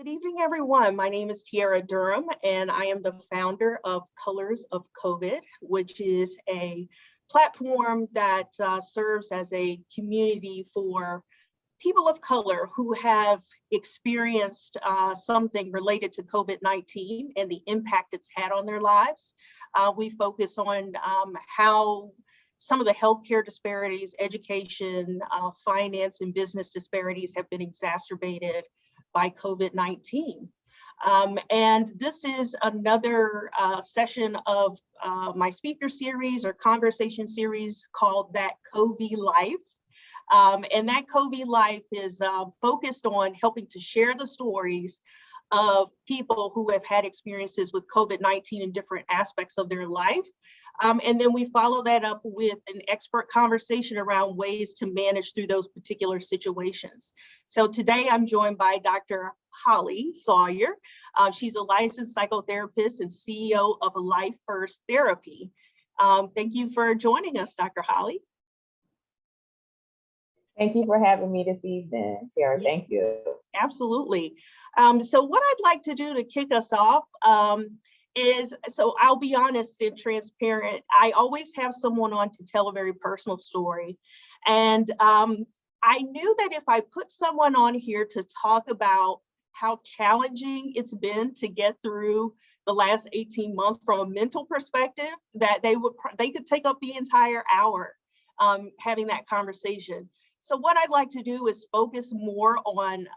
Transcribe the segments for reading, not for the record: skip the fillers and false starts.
Good evening, everyone. My name is Tiara Durham, and I am the founder of Colors of COVID, which is a platform that serves as a community for people of color who have experienced something related to COVID-19 and the impact it's had on their lives. We focus on how some of the healthcare disparities, education, finance, and business disparities have been exacerbated by COVID-19. And this is another session of my speaker series or conversation series called That Covi Life. And that Covi Life is focused on helping to share the stories of people who have had experiences with COVID-19 in different aspects of their life. And then we follow that up with an expert conversation around ways to manage through those particular situations. So today I'm joined by Dr. Holly Sawyer. She's a licensed psychotherapist and CEO of Life First Therapy. Thank you for joining us, Dr. Holly. Thank you for having me this evening, Sarah. Thank you. Absolutely. So what I'd like to do to kick us off is, so I'll be honest and transparent. I always have someone on to tell a very personal story. And I knew that if I put someone on here to talk about how challenging it's been to get through the last 18 months from a mental perspective, that they could take up the entire hour having that conversation. So what I'd like to do is focus more on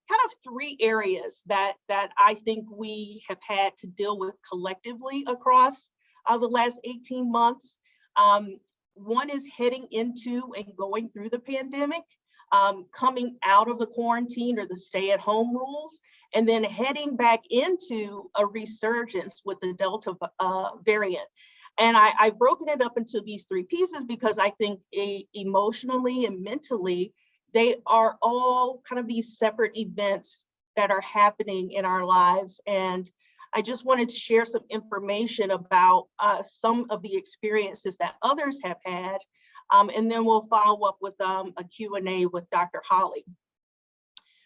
kind of three areas that I think we have had to deal with collectively across the last 18 months. One is heading into and going through the pandemic, coming out of the quarantine or the stay-at-home rules, and then heading back into a resurgence with the Delta variant. And I've broken it up into these three pieces because I think emotionally and mentally, they are all kind of these separate events that are happening in our lives. And I just wanted to share some information about some of the experiences that others have had. And then we'll follow up with a Q&A with Dr. Holly.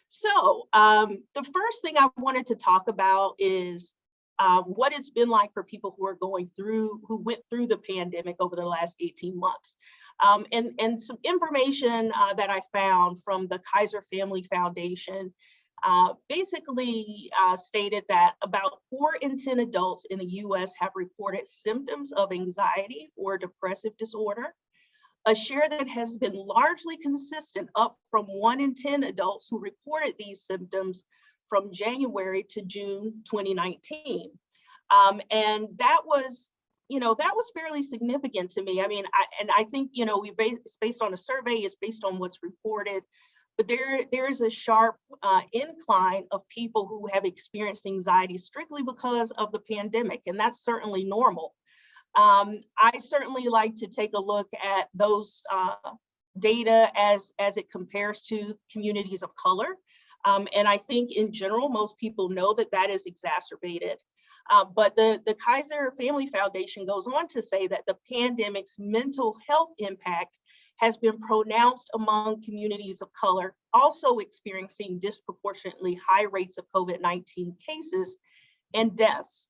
So the first thing I wanted to talk about is what it's been like for people who went through the pandemic over the last 18 months. And some information that I found from the Kaiser Family Foundation basically stated that about 4 in 10 adults in the US have reported symptoms of anxiety or depressive disorder, a share that has been largely consistent, up from 1 in 10 adults who reported these symptoms from January to June 2019. And that was fairly significant to me. I mean, I think, it's based on a survey, it's based on what's reported, but there is a sharp incline of people who have experienced anxiety strictly because of the pandemic, and that's certainly normal. I certainly like to take a look at those data as it compares to communities of color. And I think in general, most people know that is exacerbated. But the Kaiser Family Foundation goes on to say that the pandemic's mental health impact has been pronounced among communities of color, also experiencing disproportionately high rates of COVID-19 cases and deaths.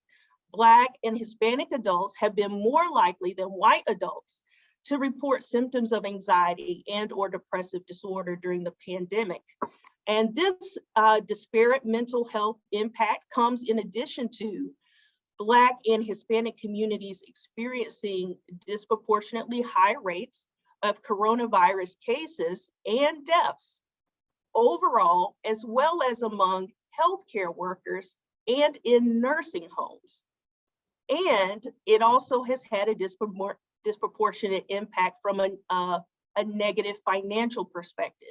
Black and Hispanic adults have been more likely than white adults to report symptoms of anxiety and or depressive disorder during the pandemic. And this disparate mental health impact comes in addition to Black and Hispanic communities experiencing disproportionately high rates of coronavirus cases and deaths overall, as well as among healthcare workers and in nursing homes. And it also has had a disproportionate impact from a negative financial perspective.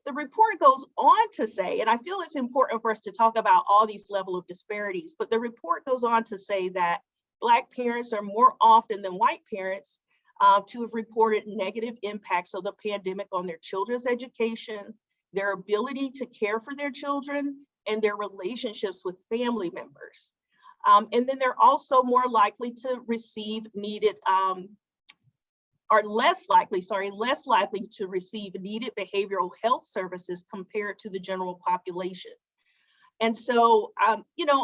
The report goes on to say, and I feel it's important for us to talk about all these levels of disparities, but the report goes on to say that Black parents are more often than white parents to have reported negative impacts of the pandemic on their children's education, their ability to care for their children, and their relationships with family members. And then they're also more likely to receive needed are less likely to receive needed behavioral health services compared to the general population. And so,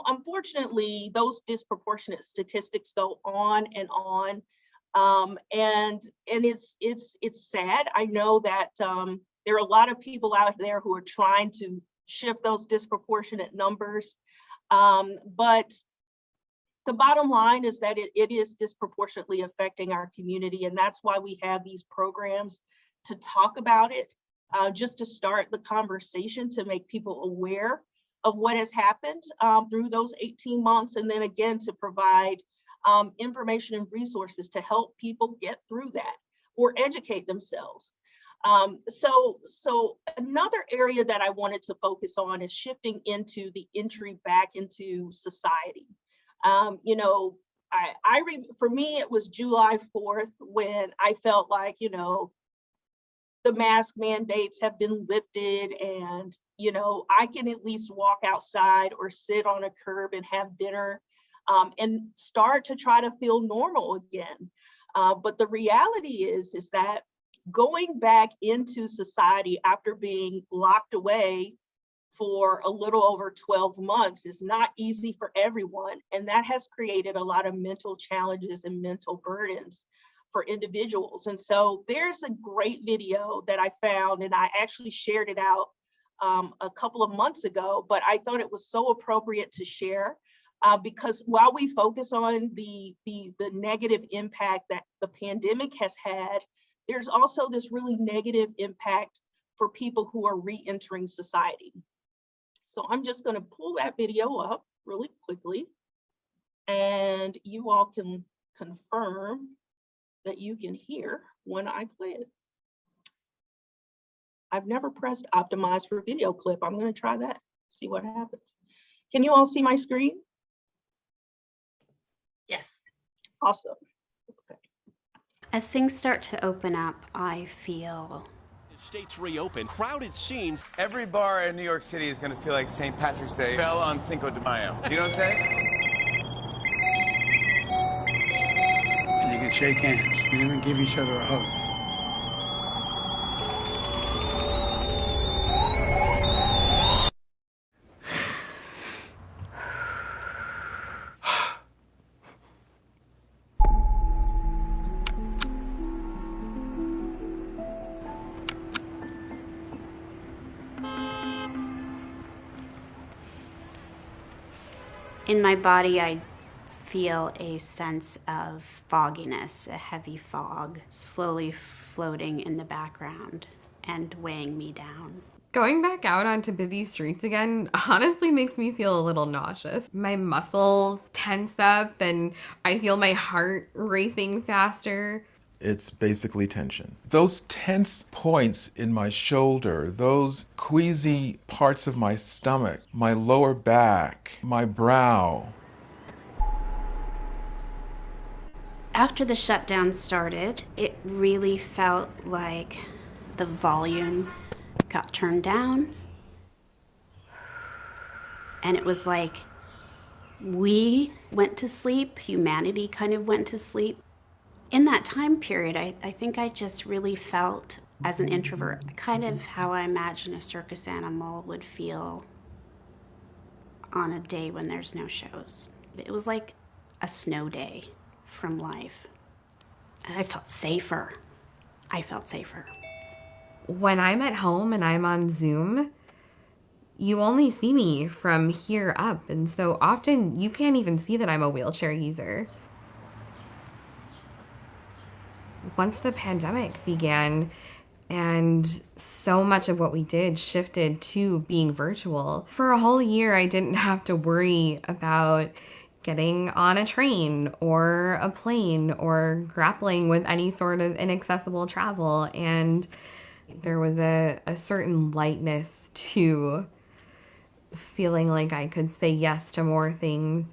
unfortunately, those disproportionate statistics go on and on. And it's sad. I know that there are a lot of people out there who are trying to shift those disproportionate numbers. But the bottom line is that it is disproportionately affecting our community. And that's why we have these programs to talk about it, just to start the conversation, to make people aware of what has happened through those 18 months. And then again, to provide information and resources to help people get through that or educate themselves. So another area that I wanted to focus on is shifting into the entry back into society. For me, it was July 4th when I felt like, the mask mandates have been lifted and, I can at least walk outside or sit on a curb and have dinner and start to try to feel normal again. But the reality is that going back into society after being locked away for a little over 12 months is not easy for everyone. And that has created a lot of mental challenges and mental burdens for individuals. And so there's a great video that I found, and I actually shared it out a couple of months ago, but I thought it was so appropriate to share because while we focus on the negative impact that the pandemic has had, there's also this really negative impact for people who are re-entering society. So I'm just going to pull that video up really quickly, and you all can confirm that you can hear when I play it. I've never pressed optimize for video clip. I'm going to try that, see what happens. Can you all see my screen? Yes. Awesome. Okay. As things start to open up, I feel States reopen, crowded scenes. Every bar in New York City is going to feel like St. Patrick's Day fell on Cinco de Mayo. You know what I'm saying? And you can shake hands. You can even give each other a hug. in my body, I feel a sense of fogginess, a heavy fog, slowly floating in the background and weighing me down. Going back out onto busy streets again honestly makes me feel a little nauseous. My muscles tense up and I feel my heart racing faster. It's basically tension. Those tense points in my shoulder, those queasy parts of my stomach, my lower back, my brow. After the shutdown started, it really felt like the volume got turned down. And it was like we went to sleep, humanity kind of went to sleep. In that time period, I think I just really felt, as an introvert, kind of how I imagine a circus animal would feel on a day when there's no shows. It was like a snow day from life. I felt safer. I felt safer. When I'm at home and I'm on Zoom, you only see me from here up, and so often you can't even see that I'm a wheelchair user. Once the pandemic began and so much of what we did shifted to being virtual, for a whole year I didn't have to worry about getting on a train or a plane or grappling with any sort of inaccessible travel. And there was a certain lightness to feeling like I could say yes to more things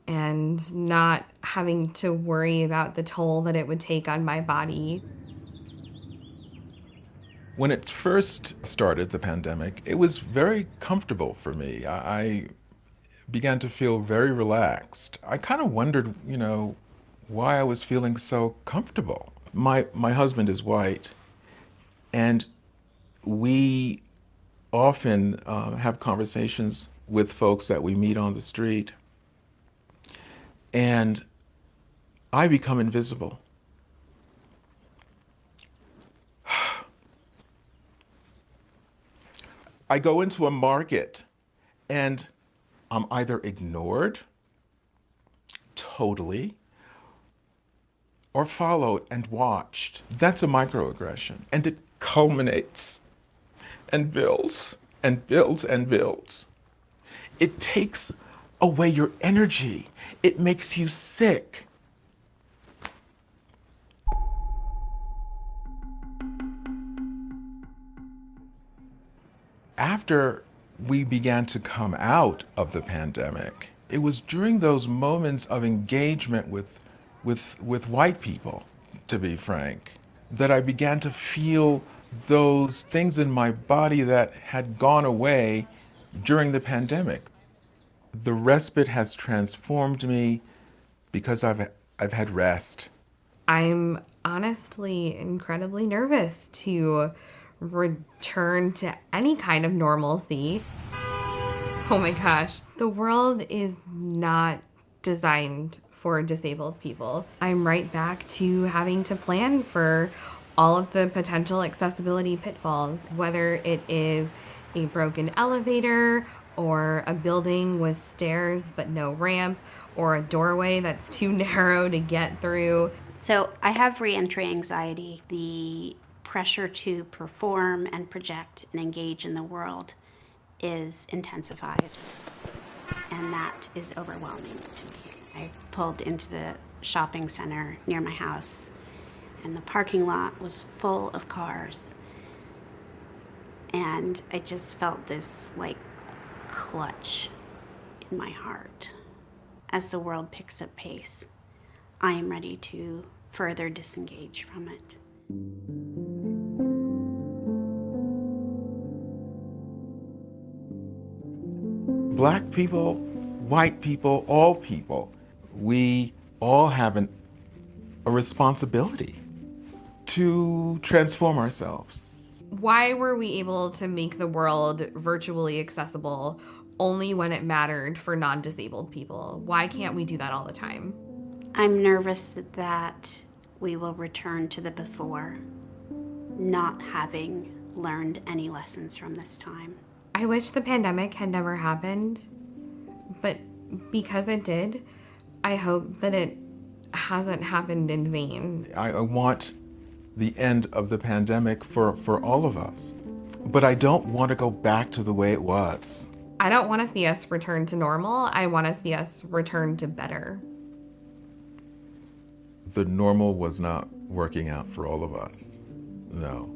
and not having to worry about the toll that it would take on my body. When it first started, the pandemic, it was very comfortable for me. I began to feel very relaxed. I kind of wondered, why I was feeling so comfortable. My husband is white, and we often have conversations with folks that we meet on the street, and I become invisible. I go into a market and I'm either ignored totally or followed and watched. That's a microaggression. And it culminates and builds and builds and builds. It takes away your energy. It makes you sick. After we began to come out of the pandemic, it was during those moments of engagement with white people, to be frank, that I began to feel those things in my body that had gone away during the pandemic. The respite has transformed me because I've had rest. I'm honestly incredibly nervous to return to any kind of normalcy. Oh my gosh, the world is not designed for disabled people. I'm right back to having to plan for all of the potential accessibility pitfalls, whether it is a broken elevator or a building with stairs but no ramp, or a doorway that's too narrow to get through. So I have reentry anxiety. The pressure to perform and project and engage in the world is intensified, and that is overwhelming to me. I pulled into the shopping center near my house, and the parking lot was full of cars, and I just felt this like clutch in my heart. As the world picks up pace, I am ready to further disengage from it. Black people, white people, all people, we all have a responsibility to transform ourselves. Why were we able to make the world virtually accessible only when it mattered for non-disabled people? Why can't we do that all the time? I'm nervous that we will return to the before, not having learned any lessons from this time. I wish the pandemic had never happened, but because it did, I hope that it hasn't happened in vain. I want the end of the pandemic for all of us, but I don't want to go back to the way it was. I don't want to see us return to normal. I want to see us return to better. The normal was not working out for all of us. No.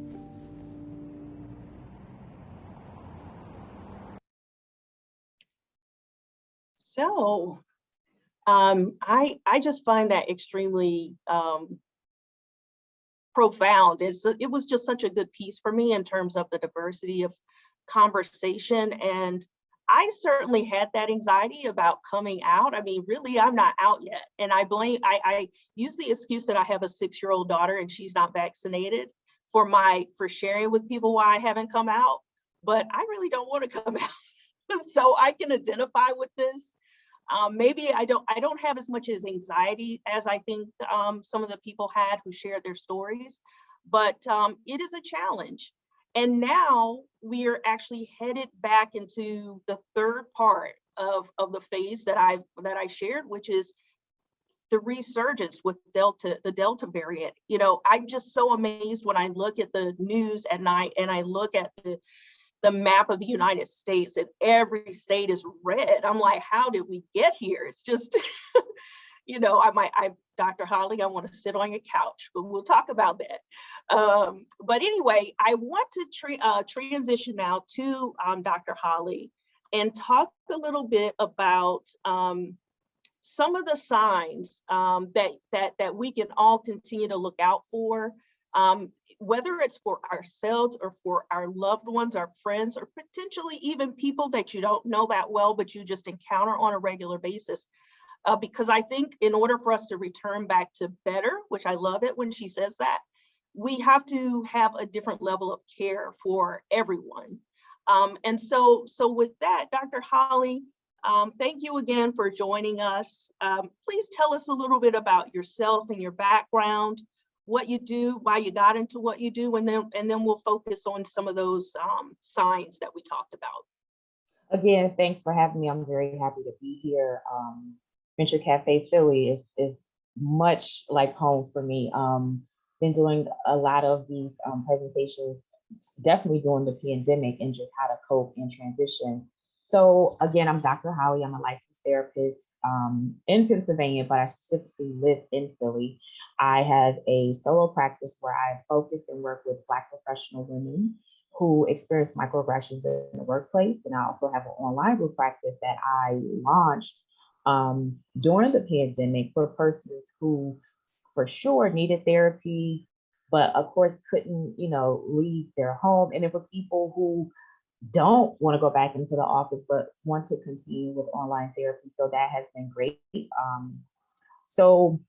So I just find that extremely profound. It was just such a good piece for me in terms of the diversity of conversation. And I certainly had that anxiety about coming out. I mean, really, I'm not out yet. And I use the excuse that I have a 6-year-old daughter and she's not vaccinated for sharing with people why I haven't come out. But I really don't want to come out. So I can identify with this. Maybe I don't have as much as anxiety as I think some of the people had who shared their stories, but it is a challenge. And now we are actually headed back into the third part of the phase that I shared, which is the resurgence with the Delta variant. You know, I'm just so amazed when I look at the news at night and I look at the map of the United States and every state is red. I'm like, how did we get here? It's just, you know, Dr. Holly, I want to sit on your couch, but we'll talk about that. But anyway, I want to transition now to Dr. Holly and talk a little bit about some of the signs that we can all continue to look out for. Whether it's for ourselves or for our loved ones, our friends, or potentially even people that you don't know that well, but you just encounter on a regular basis. because I think in order for us to return back to better, which I love it when she says that, we have to have a different level of care for everyone. And so with that, Dr. Holly, thank you again for joining us. Please tell us a little bit about yourself and your background, what you do, why you got into what you do, and then we'll focus on some of those signs that we talked about. Again, thanks for having me. I'm very happy to be here. Venture Cafe Philly is much like home for me. Been doing a lot of these presentations, definitely during the pandemic, and just how to cope and transition. So again, I'm Dr. Holly. I'm a licensed therapist in Pennsylvania, but I specifically live in Philly. I have a solo practice where I focus and work with Black professional women who experience microaggressions in the workplace. And I also have an online group practice that I launched during the pandemic for persons who for sure needed therapy, but of course couldn't, leave their home. And then for people who don't want to go back into the office, but want to continue with online therapy. So that has been great. So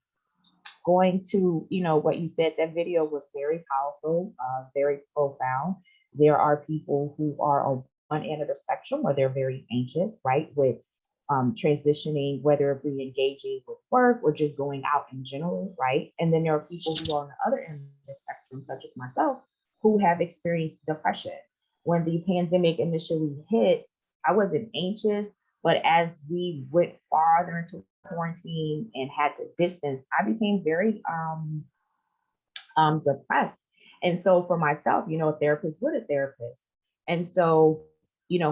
going to, what you said, that video was very powerful, very profound. There are people who are on one end of the spectrum where they're very anxious, right? With transitioning, whether it be engaging with work or just going out in general, right? And then there are people who are on the other end of the spectrum, such as myself, who have experienced depression. When the pandemic initially hit, I wasn't anxious, but as we went farther into quarantine and had to distance, I became very depressed. And so for myself, a therapist with a therapist. And so,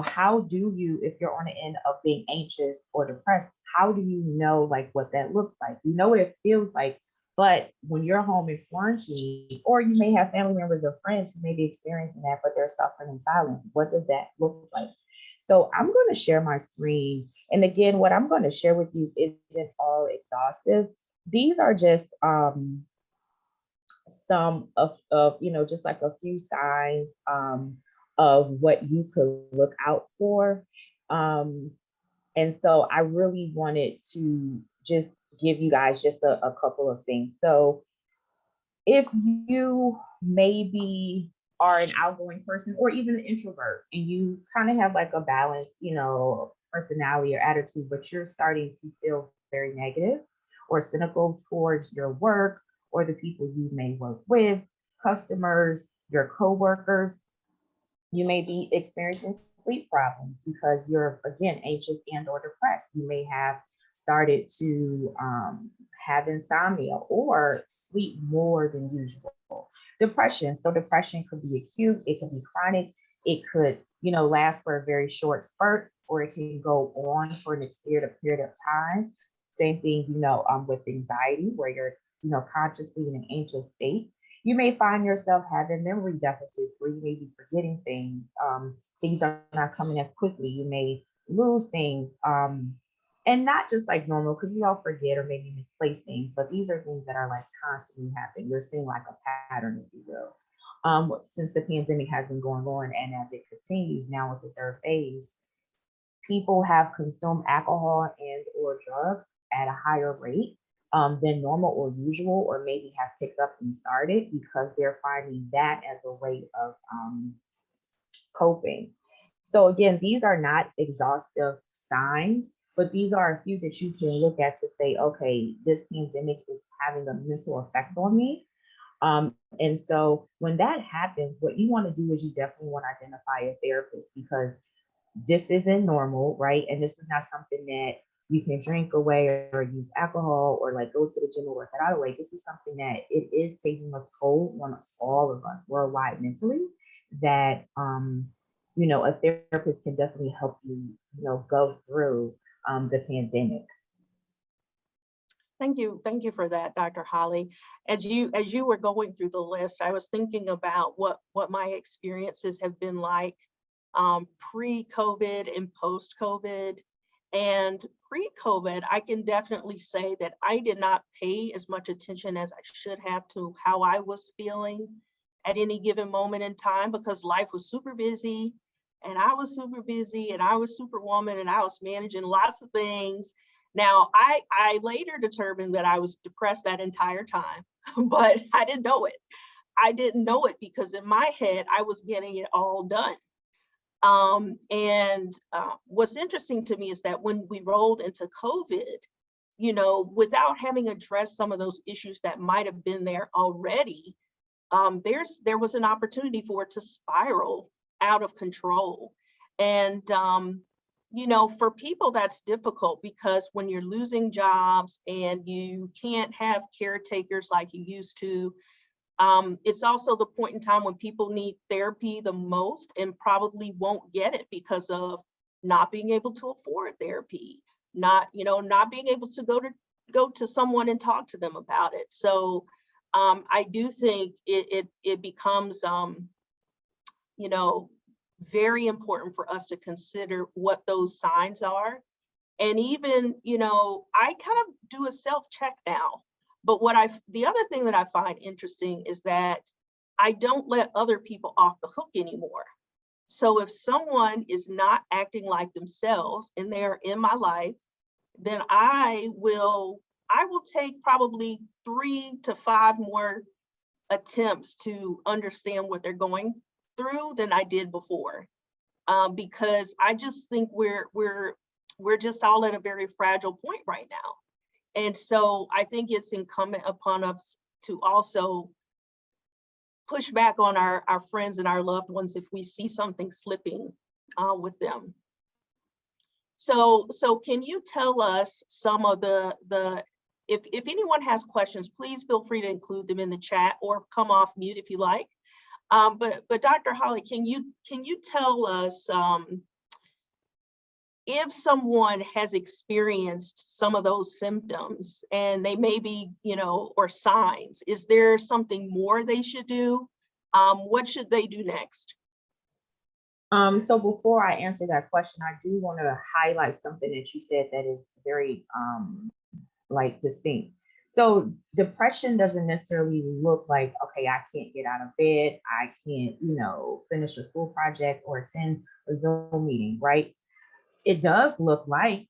how do you, if you're on the end of being anxious or depressed, how do you know like what that looks like? You know what it feels like, but when you're home in quarantine, or you may have family members or friends who may be experiencing that, but they're suffering in silence, what does that look like? So I'm going to share my screen. And again, what I'm going to share with you isn't all exhaustive. These are just some of just like a few signs of what you could look out for. And so I really wanted to just give you guys just a couple of things. So if you maybe are an outgoing person or even an introvert and you kind of have like a balanced, personality or attitude, but you're starting to feel very negative or cynical towards your work or the people you may work with, customers, your coworkers, you may be experiencing sleep problems because you're, again, anxious and or depressed. You may have started to have insomnia or sleep more than usual. Depression. So depression could be acute, it could be chronic, it could, last for a very short spurt, or it can go on for an extended period of time. Same thing, with anxiety, where you're, consciously in an anxious state. You may find yourself having memory deficits where you may be forgetting things. Things are not coming as quickly. You may lose things. And not just like normal, because we all forget or maybe misplace things, but these are things that are like constantly happening. You're seeing like a pattern, if you will. Since the pandemic has been going on, and as it continues now with the third phase, people have consumed alcohol and or drugs at a higher rate than normal or usual, or maybe have picked up and started because they're finding that as a way of coping. So again, these are not exhaustive signs, but these are a few that you can look at to say, okay, this pandemic is having a mental effect on me. And so when that happens, what you want to do is you definitely want to identify a therapist, because this isn't normal, right? And this is not something that you can drink away or use alcohol or like go to the gym or work it out away. This is something that it is taking a toll on all of us worldwide mentally, that a therapist can definitely help you, go through the pandemic. Thank you for that, Dr. Holly. As you were going through the list, I was thinking about what my experiences have been like pre-COVID and post-COVID. And pre-COVID, I can definitely say that I did not pay as much attention as I should have to how I was feeling at any given moment in time, because life was super busy and I was super busy and I was superwoman and I was managing lots of things. Now, I later determined that I was depressed that entire time, but I didn't know it. I didn't know it because in my head, I was getting it all done. What's interesting to me is that when we rolled into COVID, you know, without having addressed some of those issues that might have been there already, there was an opportunity for it to spiral out of control. And, you know, for people that's difficult because when you're losing jobs and you can't have caretakers like you used to, it's also the point in time when people need therapy the most and probably won't get it because of not being able to afford therapy, not being able to go to someone and talk to them about it. So I do think it becomes, you know, very important for us to consider what those signs are. And even, you know, I kind of do a self-check now. But the other thing that I find interesting is that I don't let other people off the hook anymore. So if someone is not acting like themselves and they're in my life, then I will take probably 3 to 5 more attempts to understand what they're going through than I did before, because I just think we're just all at a very fragile point right now. And so I think it's incumbent upon us to also push back on our friends and our loved ones if we see something slipping with them. So can you tell us some of if anyone has questions, please feel free to include them in the chat or come off mute if you like. But Dr. Holly, can you tell us if someone has experienced some of those symptoms and they may be, you know, or signs, is there something more they should do? What should they do next? So before I answer that question, I do want to highlight something that you said that is very like distinct. So depression doesn't necessarily look like, okay, I can't get out of bed, I can't, you know, finish a school project or attend a Zoom meeting, right? It does look like,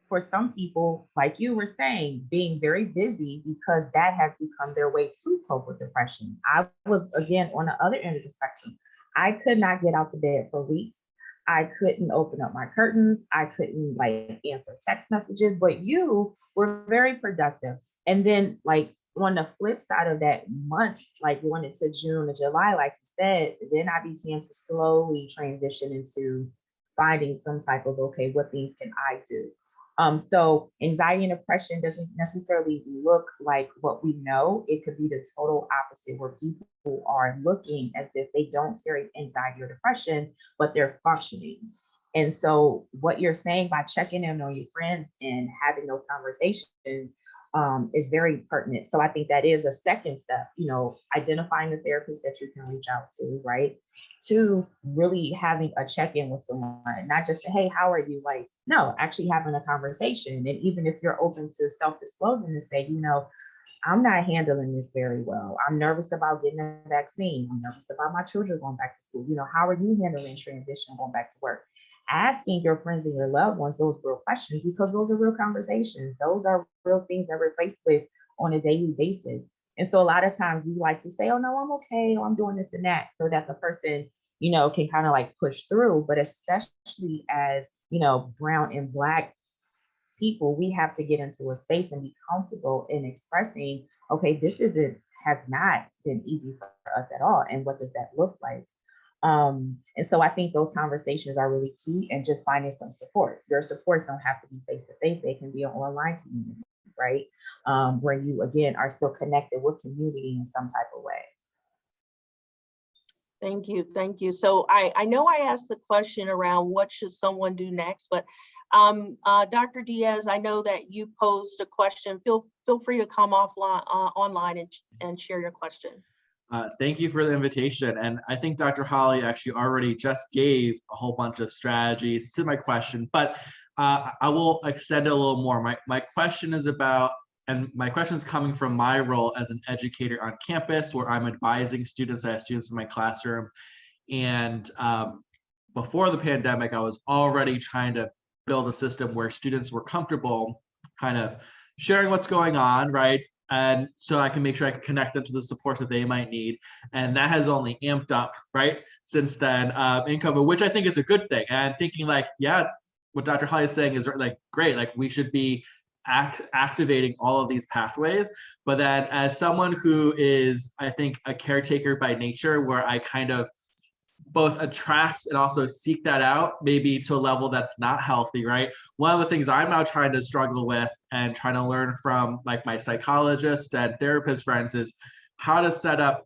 for some people, like you were saying, being very busy because that has become their way to cope with depression. I was, again, on the other end of the spectrum. I could not get out the bed for weeks. I couldn't open up my curtains. I couldn't like answer text messages, but you were very productive. And then like on the flip side of that month, like going into June or July, like you said, then I began to slowly transition into finding some type of, okay, what things can I do? So anxiety and depression doesn't necessarily look like what we know. It could be the total opposite, where people are looking as if they don't carry anxiety or depression, but they're functioning. And so what you're saying by checking in on your friends and having those conversations is very pertinent. So I think that is a second step, you know, identifying the therapist that you can reach out to, right? To really having a check-in with someone, not just say, hey, how are you? Like, no, actually having a conversation. And even if you're open to self-disclosing to say, you know, I'm not handling this very well. I'm nervous about getting a vaccine. I'm nervous about my children going back to school. You know, how are you handling transition going back to work? Asking your friends and your loved ones those real questions, because those are real conversations. Those are real things that we're faced with on a daily basis. And so a lot of times we like to say, oh no, I'm okay, or I'm doing this and that, so that the person, you know, can kind of like push through. But especially as, you know, brown and Black people, we have to get into a space and be comfortable in expressing, okay, this has not been easy for us at all. And what does that look like? And so I think those conversations are really key, and just finding some support. Your supports don't have to be face-to-face. They can be an online community, right? Where you, again, are still connected with community in some type of way. Thank you. Thank you. So I know I asked the question around what should someone do next, but Dr. Diaz, I know that you posed a question. Feel free to come offline, online and share your question. Thank you for the invitation. And I think Dr. Holly actually already just gave a whole bunch of strategies to my question, but I will extend it a little more. My question is about, and my question is coming from my role as an educator on campus, where I'm advising students. I have students in my classroom. And before the pandemic, I was already trying to build a system where students were comfortable kind of sharing what's going on, right? And so I can make sure I can connect them to the supports that they might need. And that has only amped up, right, since then in COVID, which I think is a good thing. And thinking like, yeah, what Dr. Holly is saying is like, great, like we should be activating all of these pathways. But then as someone who is, I think, a caretaker by nature, where I kind of both attract and also seek that out, maybe to a level that's not healthy, right? One of the things I'm now trying to struggle with and trying to learn from like my psychologist and therapist friends is how to set up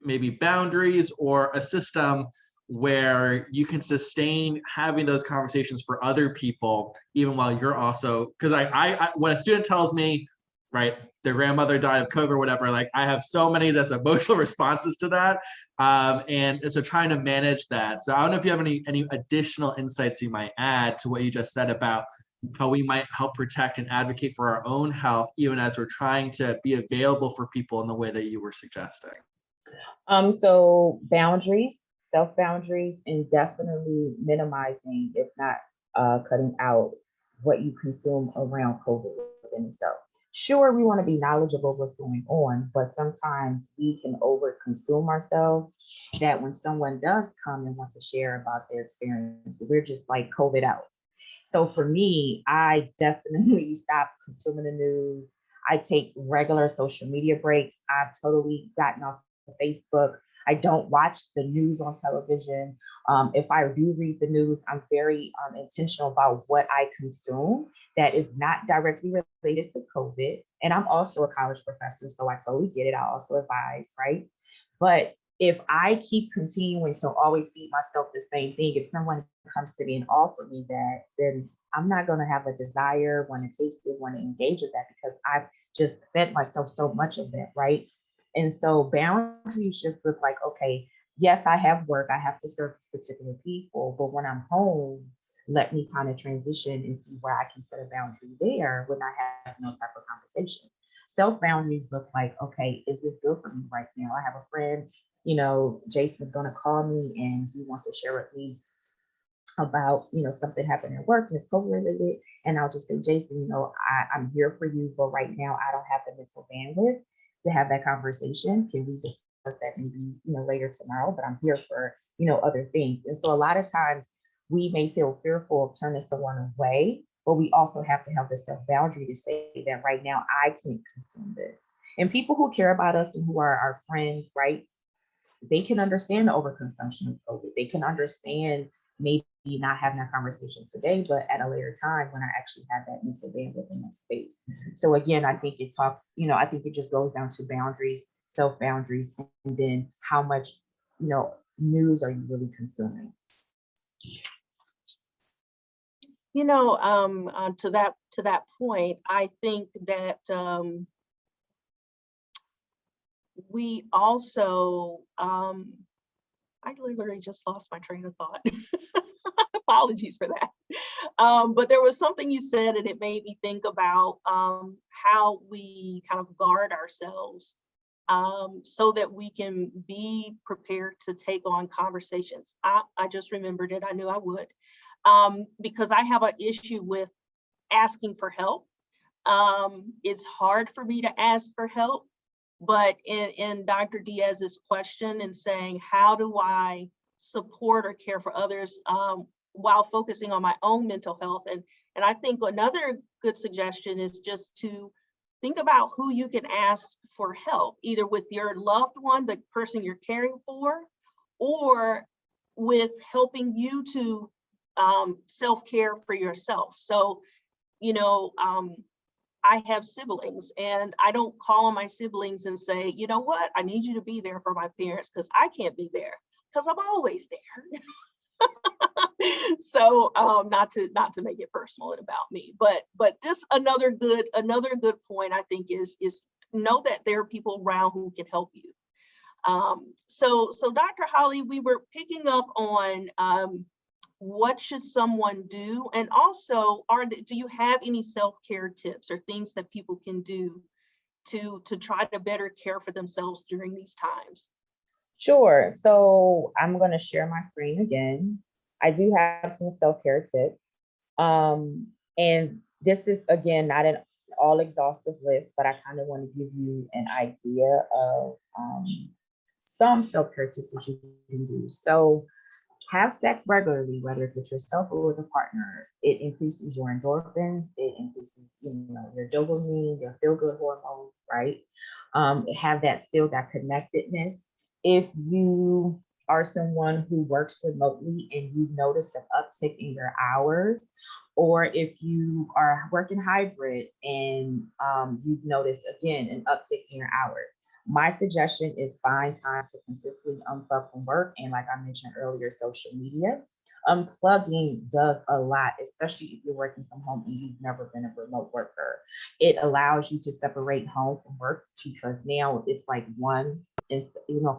maybe boundaries or a system where you can sustain having those conversations for other people, even while you're also, because I when a student tells me, right, their grandmother died of COVID or whatever, like I have so many just emotional responses to that. And so trying to manage that. So I don't know if you have any additional insights you might add to what you just said about how we might help protect and advocate for our own health, even as we're trying to be available for people in the way that you were suggesting. So boundaries, self-boundaries, and definitely minimizing, if not cutting out what you consume around COVID within itself. Sure, we want to be knowledgeable of what's going on, but sometimes we can over-consume ourselves that when someone does come and want to share about their experience, we're just like COVID out. So for me, I definitely stop consuming the news. I take regular social media breaks. I've totally gotten off of Facebook. I don't watch the news on television. If I do read the news, I'm very intentional about what I consume that is not directly related to COVID. And I'm also a college professor, so I totally get it. I also advise, right? But if I keep continuing to always feed myself the same thing, if someone comes to me and offer me that, then I'm not going to have a desire, want to taste it, want to engage with that, because I've just fed myself so much of that, right? And so boundaries just look like, okay, yes, I have work, I have to serve particular people, but when I'm home, let me kind of transition and see where I can set a boundary there when I have those type of conversations. Self boundaries look like, okay, is this good for me right now? I have a friend, you know, Jason's going to call me and he wants to share with me about, you know, something happened at work and it's COVID related. And I'll just say, Jason, you know, I'm here for you, but right now I don't have the mental bandwidth to have that conversation. Can we discuss that maybe, you know, later tomorrow? But I'm here for, you know, other things. And so a lot of times we may feel fearful of turning someone away, but we also have to have the self boundary to say that right now I can't consume this. And people who care about us and who are our friends, right, they can understand the overconsumption of COVID. They can understand maybe not having that conversation today, but at a later time when I actually have that mental bandwidth in that space. So again, I think it talks, you know, I think it just goes down to boundaries, self boundaries, and then how much, you know, news are you really consuming? You know, to that point, I think that we also, I literally just lost my train of thought. Apologies for that. But there was something you said and it made me think about how we kind of guard ourselves so that we can be prepared to take on conversations. I just remembered it. I knew I would, because I have an issue with asking for help. It's hard for me to ask for help, but in Dr. Diaz's question and saying, how do I support or care for others while focusing on my own mental health? And I think another good suggestion is just to think about who you can ask for help, either with your loved one, the person you're caring for, or with helping you to self-care for yourself. So, you know, I have siblings and I don't call on my siblings and say, you know what, I need you to be there for my parents because I can't be there because I'm always there. So not to make it personal and about me, but just another good point I think is know that there are people around who can help you. So Dr. Holly, we were picking up on what should someone do, and also do you have any self-care tips or things that people can do to try to better care for themselves during these times? Sure. So I'm going to share my screen again. I do have some self-care tips. And This is, again, not an all exhaustive list, but I kind of want to give you an idea of some self-care tips that you can do. So have sex regularly, whether it's with yourself or with a partner. It increases your endorphins, it increases, your dopamine, your feel-good hormones, right? Have that connectedness. If you are someone who works remotely and you've noticed an uptick in your hours, or if you are working hybrid and you've noticed, again, an uptick in your hours, my suggestion is find time to consistently unplug from work. And like I mentioned earlier, social media. Unplugging does a lot, especially if you're working from home and you've never been a remote worker. It allows you to separate home from work, because now it's like one,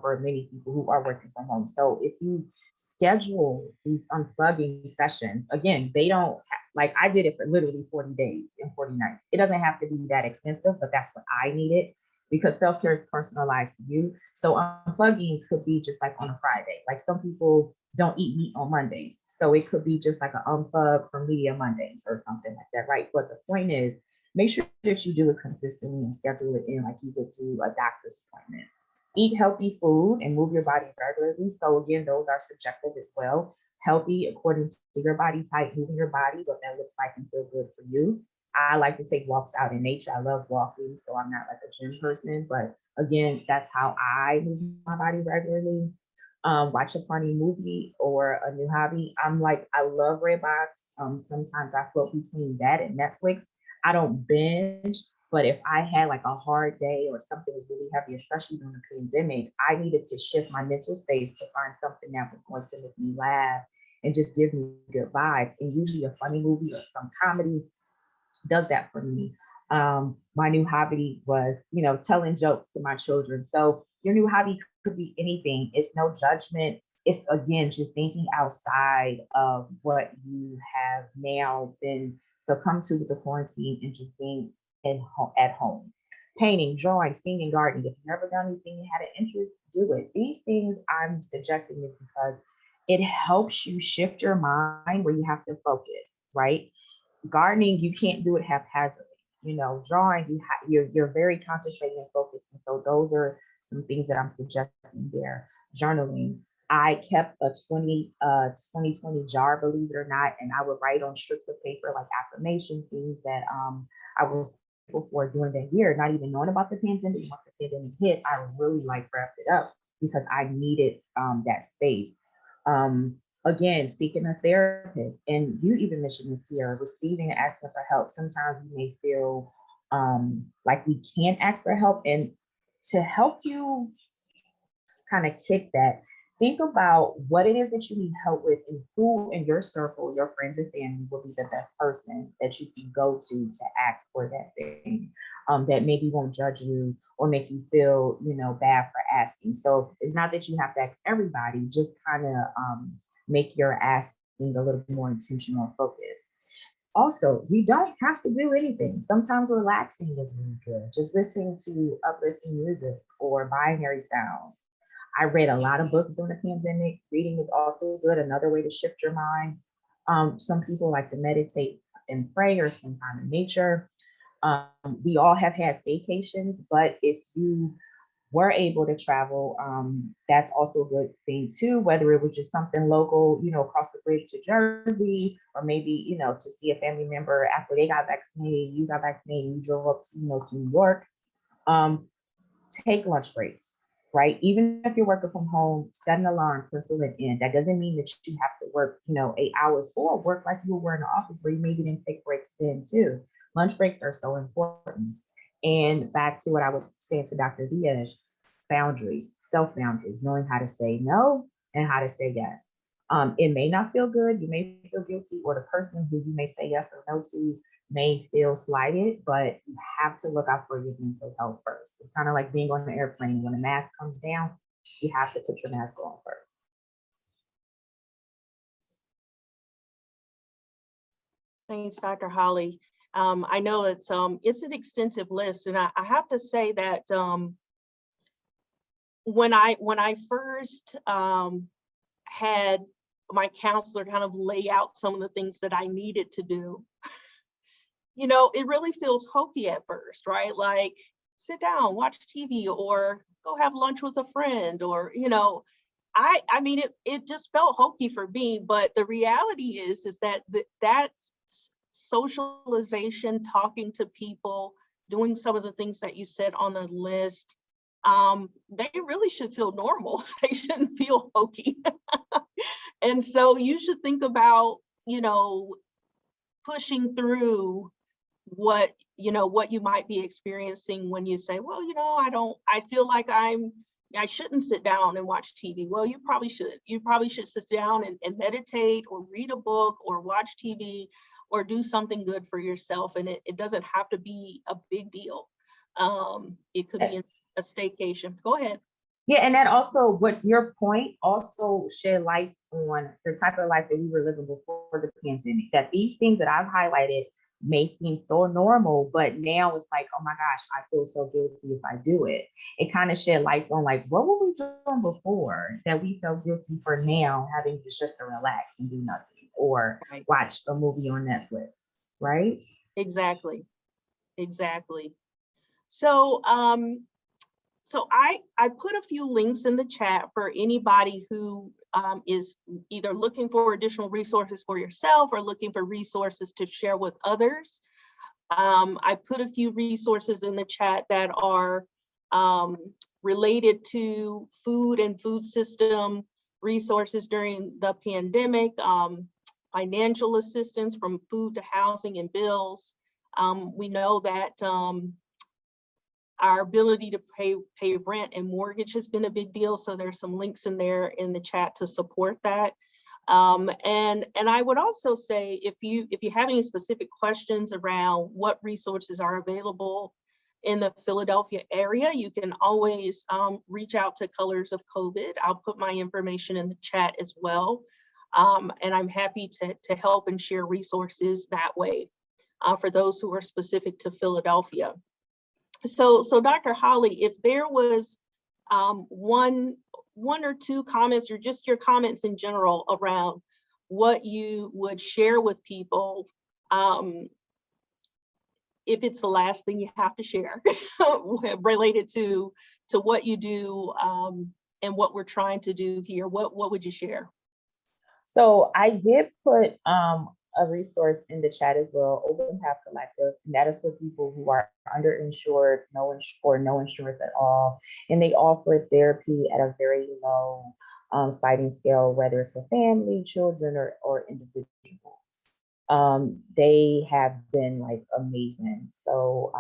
for many people who are working from home. So if you schedule these unplugging sessions, again, they don't, like I did it for literally 40 days and 40 nights. It doesn't have to be that expensive, but that's what I needed, because self-care is personalized to you. So unplugging could be just like on a Friday. Like some people don't eat meat on Mondays. So it could be just like an unplug from media Mondays or something like that, right? But the point is, make sure that you do it consistently and schedule it in like you would do a doctor's appointment. Eat healthy food and move your body regularly. So again, those are subjective as well. Healthy according to your body type, moving your body, what that looks like and feel good for you. I like to take walks out in nature. I love walking, so I'm not like a gym person, but again, that's how I move my body regularly. Watch a funny movie or a new hobby. I love Redbox. Sometimes I float between that and Netflix. I don't binge, but if I had like a hard day or something was really heavy, especially during the pandemic, I needed to shift my mental space to find something that was going to make me laugh and just give me good vibes. And usually a funny movie or some comedy does that for me. My new hobby was, telling jokes to my children. So your new hobby could be anything. It's no judgment. It's, again, just thinking outside of what you have now been succumbed to with the quarantine and just being at home. Painting, drawing, singing, gardening. If you've never done these things, you had an interest, do it. These things I'm suggesting is because it helps you shift your mind where you have to focus, right? Gardening, you can't do it haphazardly. Drawing, you're very concentrated and focused. And so those are some things that I'm suggesting there. Journaling. I kept a 2020 jar, believe it or not, and I would write on strips of paper like affirmation things that I was grateful for during that year, not even knowing about the pandemic. Once the pandemic hit, I really wrapped it up because I needed that space. Again, seeking a therapist, and you even mentioned this here, receiving and asking for help. Sometimes we may feel like we can't ask for help, and to help you kind of kick that, think about what it is that you need help with and who in your circle, your friends and family, will be the best person that you can go to ask for that thing, that maybe won't judge you or make you feel, bad for asking. So it's not that you have to ask everybody, just kind of make your asking a little more intentional and focused. Also, you don't have to do anything. Sometimes relaxing is really good. Just listening to uplifting music or binary sounds. I read a lot of books during the pandemic. Reading is also good, another way to shift your mind. Some people like to meditate and pray or spend time in nature. We all have had staycations, but if you were able to travel, that's also a good thing too, whether it was just something local, across the bridge to Jersey, or maybe, to see a family member after they got vaccinated, you got vaccinated, you drove up to, to New York. Take lunch breaks, right? Even if you're working from home, set an alarm, pencil it in. That doesn't mean that you have to work, 8 hours, or work like you were in the office where you maybe didn't take breaks then too. Lunch breaks are so important. And back to what I was saying to Dr. Diaz, boundaries, self-boundaries, knowing how to say no and how to say yes. It may not feel good, you may feel guilty, or the person who you may say yes or no to may feel slighted, but you have to look out for your mental health first. It's kind of like being on an airplane. When the mask comes down, you have to put your mask on first. Thanks, Dr. Holly. I know it's an extensive list, and I have to say that when I first had my counselor kind of lay out some of the things that I needed to do, you know, it really feels hokey at first, right? Like, sit down, watch TV, or go have lunch with a friend, or, you know, I mean, it just felt hokey for me, but the reality is that that's socialization, talking to people, doing some of the things that you said on the list. They really should feel normal. They shouldn't feel hokey. And so you should think about, you know, pushing through what, you know, what you might be experiencing when you say, well, you know, I feel like I shouldn't sit down and watch TV. Well, you probably should. You probably should sit down and meditate, or read a book, or watch TV, or do something good for yourself. And it doesn't have to be a big deal. It could be a staycation. Go ahead. Yeah, and that also, what your point also shed light on the type of life that we were living before the pandemic, that these things that I've highlighted may seem so normal, but now it's like, oh my gosh, I feel so guilty if I do it. It kind of shed lights on like, what were we doing before that we felt guilty for now having just to relax and do nothing, or watch a movie on Netflix, right? Exactly. So, so I put a few links in the chat for anybody who is either looking for additional resources for yourself or looking for resources to share with others. I put a few resources in the chat that are related to food and food system resources during the pandemic, financial assistance from food to housing and bills. We know that our ability to pay rent and mortgage has been a big deal. So there's some links in there in the chat to support that. And I would also say, if you have any specific questions around what resources are available in the Philadelphia area, you can always reach out to Colors of COVID. I'll put my information in the chat as well. And I'm happy to help and share resources that way for those who are specific to Philadelphia. So Dr. Holly, if there was one or two comments, or just your comments in general around what you would share with people, if it's the last thing you have to share related to what you do and what we're trying to do here, what would you share? So I did put a resource in the chat as well, Open Path Collective, and that is for people who are underinsured, no insurance at all, and they offer therapy at a very low sliding scale, whether it's for family, children, or individuals. They have been like amazing. So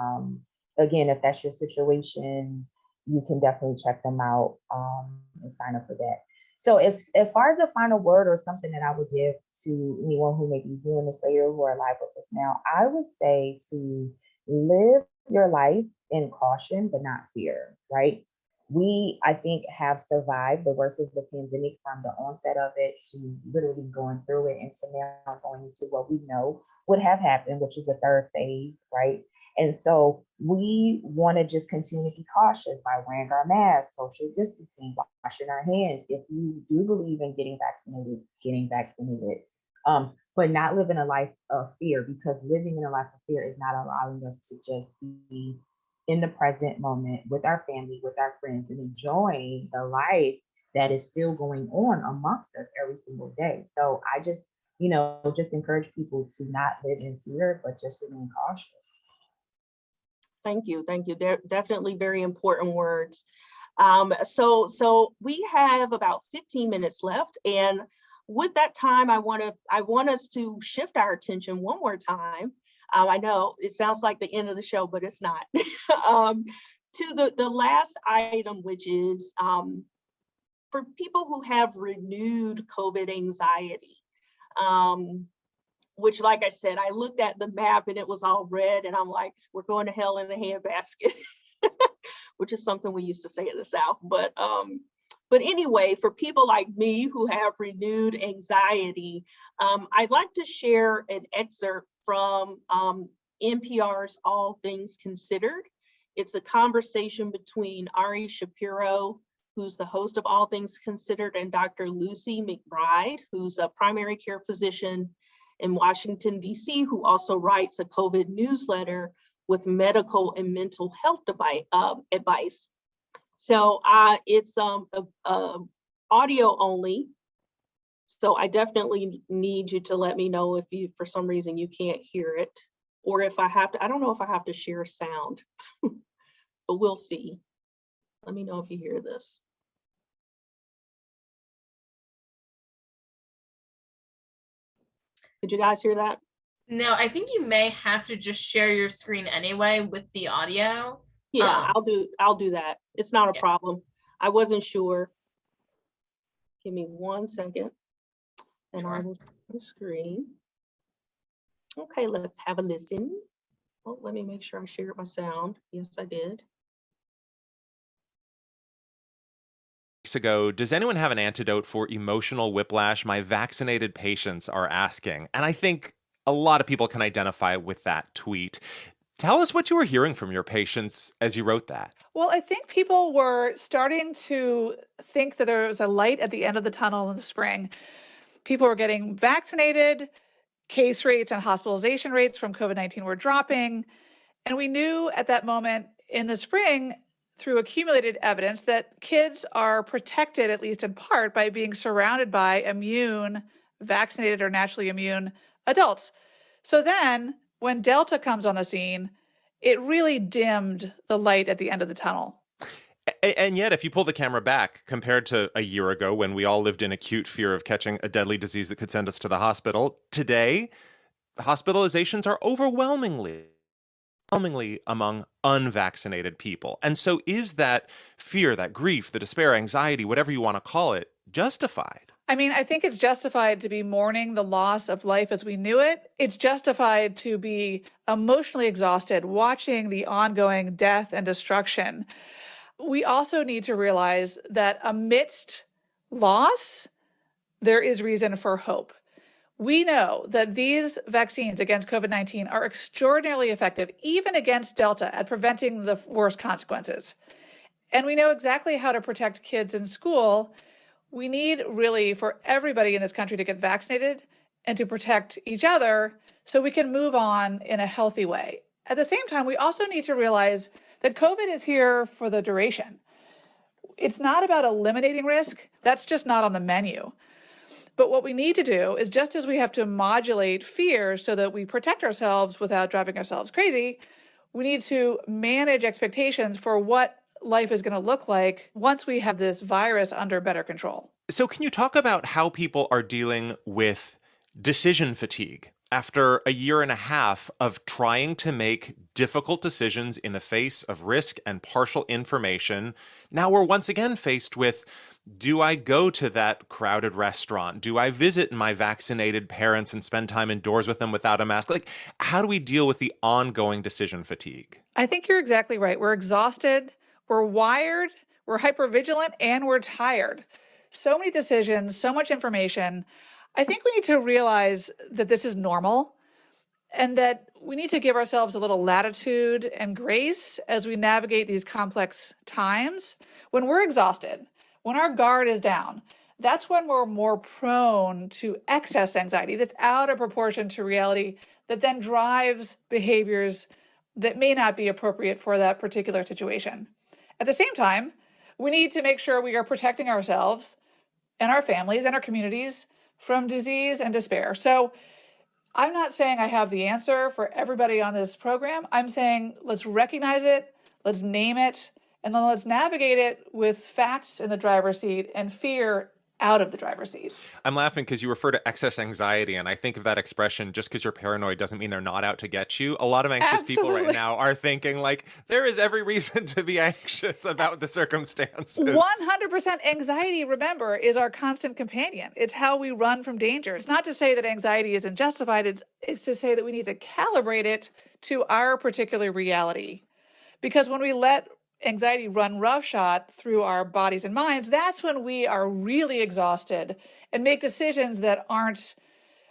again, if that's your situation, you can definitely check them out and sign up for that. So as far as a final word or something that I would give to anyone who may be viewing this later, who are live with us now, I would say to live your life in caution, but not fear, right? We, I think, have survived the worst of the pandemic from the onset of it to literally going through it, and so now going into what we know would have happened, which is the third phase, right? And so we want to just continue to be cautious by wearing our masks, social distancing, washing our hands. If you do believe in getting vaccinated, but not living a life of fear, because living in a life of fear is not allowing us to just be in the present moment with our family, with our friends, and enjoying the life that is still going on amongst us every single day. So I just, just encourage people to not live in fear, but just remain cautious. Thank you. They're definitely very important words. So we have about 15 minutes left, and with that time, I want us to shift our attention one more time. I know it sounds like the end of the show, but it's not. To the last item, which is for people who have renewed COVID anxiety, which, like I said, I looked at the map and it was all red, and I'm like, we're going to hell in a handbasket, which is something we used to say in the South. But anyway, for people like me who have renewed anxiety, I'd like to share an excerpt from NPR's All Things Considered. It's a conversation between Ari Shapiro, who's the host of All Things Considered, and Dr. Lucy McBride, who's a primary care physician in Washington, D.C., who also writes a COVID newsletter with medical and mental health advice. So it's audio only. So I definitely need you to let me know if you, for some reason, you can't hear it, or if I have to, I don't know if I have to share sound, but we'll see. Let me know if you hear this. Did you guys hear that? No, I think you may have to just share your screen anyway with the audio. Yeah, I'll do that. It's not a problem. I wasn't sure. Give me 1 second and I will share the screen. Okay, let's have a listen. Oh, let me make sure I shared my sound. Yes, I did. Ago, does anyone have an antidote for emotional whiplash? My vaccinated patients are asking. And I think a lot of people can identify with that tweet. Tell us what you were hearing from your patients as you wrote that. Well, I think people were starting to think that there was a light at the end of the tunnel in the spring. People were getting vaccinated, case rates and hospitalization rates from COVID-19 were dropping. And we knew at that moment in the spring, through accumulated evidence, that kids are protected, at least in part, by being surrounded by immune, vaccinated or naturally immune adults. So then when Delta comes on the scene, it really dimmed the light at the end of the tunnel. And yet, if you pull the camera back, compared to a year ago when we all lived in acute fear of catching a deadly disease that could send us to the hospital, today, hospitalizations are overwhelmingly among unvaccinated people. And so is that fear, that grief, the despair, anxiety, whatever you want to call it, justified? I mean, I think it's justified to be mourning the loss of life as we knew it. It's justified to be emotionally exhausted watching the ongoing death and destruction. We also need to realize that amidst loss, there is reason for hope. We know that these vaccines against COVID-19 are extraordinarily effective, even against Delta, at preventing the worst consequences. And we know exactly how to protect kids in school. We need really for everybody in this country to get vaccinated and to protect each other so we can move on in a healthy way. At the same time, we also need to realize that COVID is here for the duration. It's not about eliminating risk. That's just not on the menu. But what we need to do is, just as we have to modulate fear so that we protect ourselves without driving ourselves crazy, we need to manage expectations for what life is going to look like once we have this virus under better control. So can you talk about how people are dealing with decision fatigue after a year and a half of trying to make difficult decisions in the face of risk and partial information? Now we're once again faced with, do I go to that crowded restaurant? Do I visit my vaccinated parents and spend time indoors with them without a mask? Like, how do we deal with the ongoing decision fatigue? I think you're exactly right. We're exhausted, we're wired, we're hypervigilant, and we're tired. So many decisions, so much information. I think we need to realize that this is normal and that we need to give ourselves a little latitude and grace as we navigate these complex times. When we're exhausted, when our guard is down, that's when we're more prone to excess anxiety that's out of proportion to reality, that then drives behaviors that may not be appropriate for that particular situation. At the same time, we need to make sure we are protecting ourselves and our families and our communities from disease and despair. So I'm not saying I have the answer for everybody on this program. I'm saying let's recognize it, let's name it, and then let's navigate it with facts in the driver's seat and fear out of the driver's seat. I'm laughing because you refer to excess anxiety, and I think of that expression, just because you're paranoid doesn't mean they're not out to get you. A lot of anxious people right now are thinking, like, there is every reason to be anxious about the circumstances. 100% anxiety, remember, is our constant companion. It's how we run from danger. It's not to say that anxiety isn't justified. It's to say that we need to calibrate it to our particular reality. Because when we let anxiety run roughshod through our bodies and minds, that's when we are really exhausted and make decisions that aren't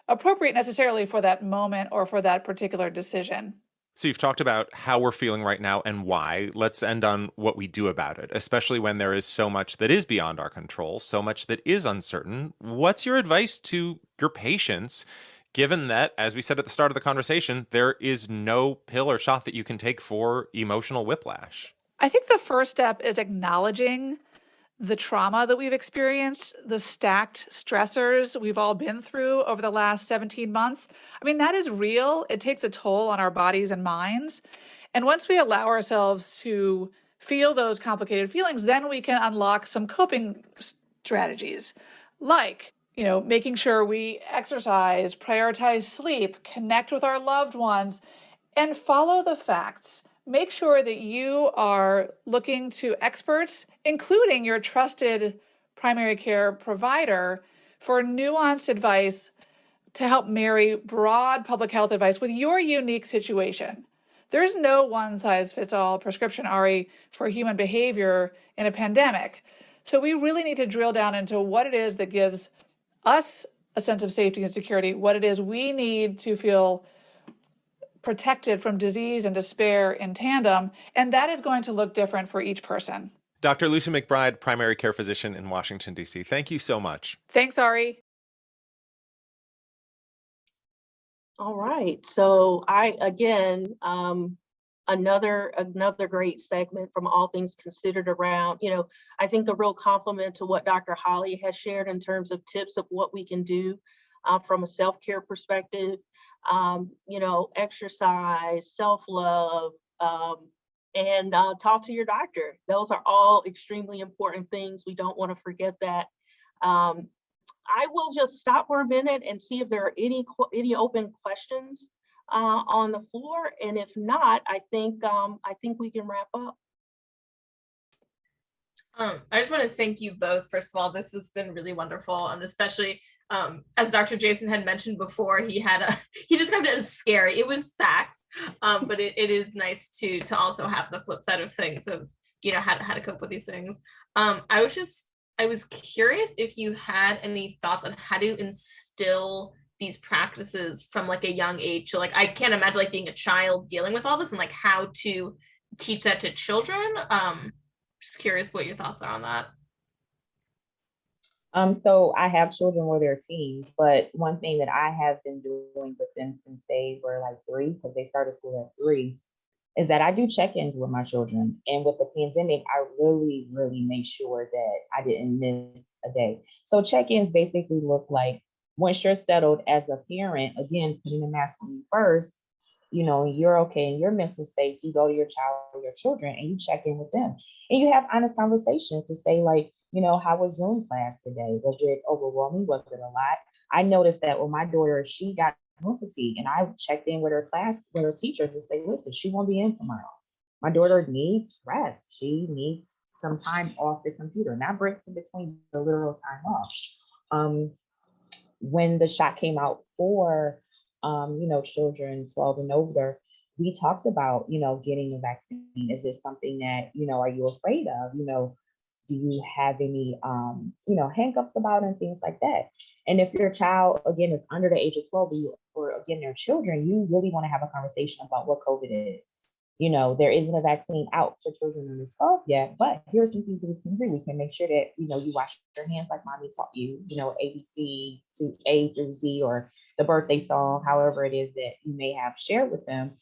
appropriate necessarily for that moment or for that particular decision. So you've talked about how we're feeling right now and why. Let's end on what we do about it, especially when there is so much that is beyond our control, so much that is uncertain. What's your advice to your patients, given that, as we said at the start of the conversation, there is no pill or shot that you can take for emotional whiplash? I think the first step is acknowledging the trauma that we've experienced, the stacked stressors we've all been through over the last 17 months. I mean, that is real. It takes a toll on our bodies and minds. And once we allow ourselves to feel those complicated feelings, then we can unlock some coping strategies, like, making sure we exercise, prioritize sleep, connect with our loved ones, and follow the facts. Make sure that you are looking to experts, including your trusted primary care provider, for nuanced advice to help marry broad public health advice with your unique situation. There's no one-size-fits-all prescription, Ari, for human behavior in a pandemic. So we really need to drill down into what it is that gives us a sense of safety and security, what it is we need to feel protected from disease and despair in tandem, and that is going to look different for each person. Dr. Lucy McBride, primary care physician in Washington, D.C. Thank you so much. Thanks, Ari. All right. So another great segment from All Things Considered around, I think a real compliment to what Dr. Holly has shared in terms of tips of what we can do from a self-care perspective, exercise, self-love, and talk to your doctor. Those are all extremely important things. We don't want to forget that. I will just stop for a minute and see if there are any open questions on the floor, and if not, I think we can wrap up. I just want to thank you both. First of all, this has been really wonderful, and especially as Dr. Jason had mentioned before, he described it as scary. It was facts, but it is nice to also have the flip side of things of how to cope with these things. I was curious if you had any thoughts on how to instill these practices from like a young age. So like, I can't imagine like being a child dealing with all this and like how to teach that to children. Just curious what your thoughts are on that. So I have children where they're teens, but one thing that I have been doing with them since they were like 3, because they started school at 3, is that I do check-ins with my children. And with the pandemic, I really, really made sure that I didn't miss a day. So check-ins basically look like, once you're settled as a parent, again, putting the mask on you first, you're okay in your mental space, you go to your child or your children and you check in with them. And you have honest conversations to say like, how was Zoom class today? Was it overwhelming? Was it a lot? I noticed that with my daughter, she got Zoom fatigue, and I checked in with her teachers and say, listen, she won't be in tomorrow. My daughter needs rest. She needs some time off the computer, not breaks in between, the literal time off. When the shot came out for, children 12 and older, we talked about, getting a vaccine. Is this something that, are you afraid of? Do you have any, handcuffs about and things like that? And if your child, again, is under the age of 12, or again, they're children, you really want to have a conversation about what COVID is. There isn't a vaccine out for children under 12 yet, but here's some things that we can do. We can make sure that, you wash your hands like mommy taught you, ABC to A through Z, or the birthday song, however it is that you may have shared with them.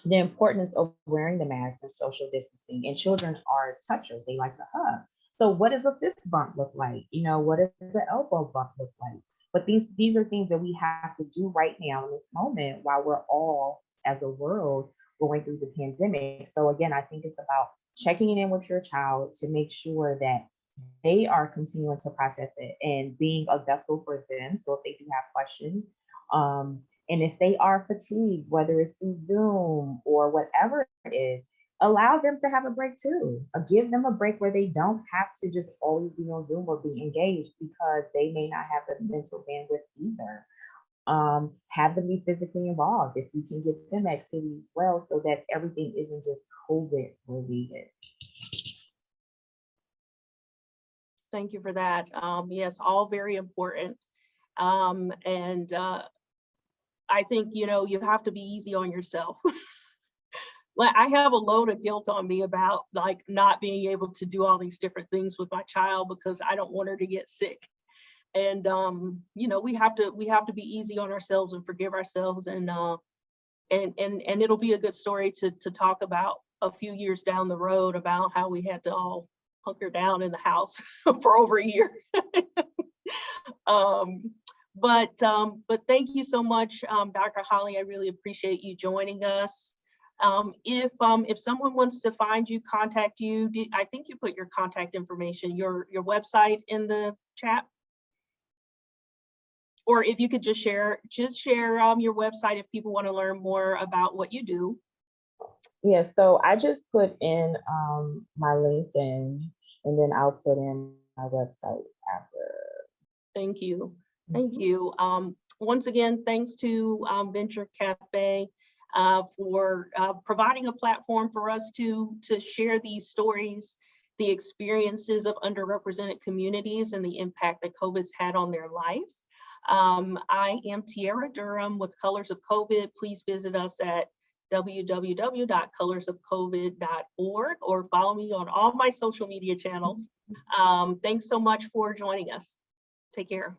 The importance of wearing the mask and social distancing. And children are touchers. They like to hug. So what does a fist bump look like? What does the elbow bump look like? But these are things that we have to do right now in this moment while we're all, as a world, going through the pandemic. So again, I think it's about checking in with your child to make sure that they are continuing to process it and being a vessel for them. So if they do have questions, and if they are fatigued, whether it's through Zoom or whatever it is, allow them to have a break too. Give them a break where they don't have to just always be on Zoom or be engaged, because they may not have the mental bandwidth either. Have them be physically involved if you can give them activities as well, so that everything isn't just COVID related. Thank you for that. Yes, all very important. I think, you have to be easy on yourself. Like, I have a load of guilt on me about like not being able to do all these different things with my child because I don't want her to get sick. And we have to be easy on ourselves and forgive ourselves, and it'll be a good story to talk about a few years down the road about how we had to all hunker down in the house for over a year. But thank you so much, Dr. Holly. I really appreciate you joining us. If someone wants to find you, contact you, I think you put your contact information, your website in the chat. Or if you could just share your website if people want to learn more about what you do. Yeah, so I just put in my LinkedIn, and then I'll put in my website after. Thank you. Thank you. Once again, thanks to Venture Café for providing a platform for us to share these stories, the experiences of underrepresented communities, and the impact that COVID's had on their life. I am Tiara Durham with Colors of COVID. Please visit us at www.colorsofcovid.org or follow me on all my social media channels. Thanks so much for joining us. Take care.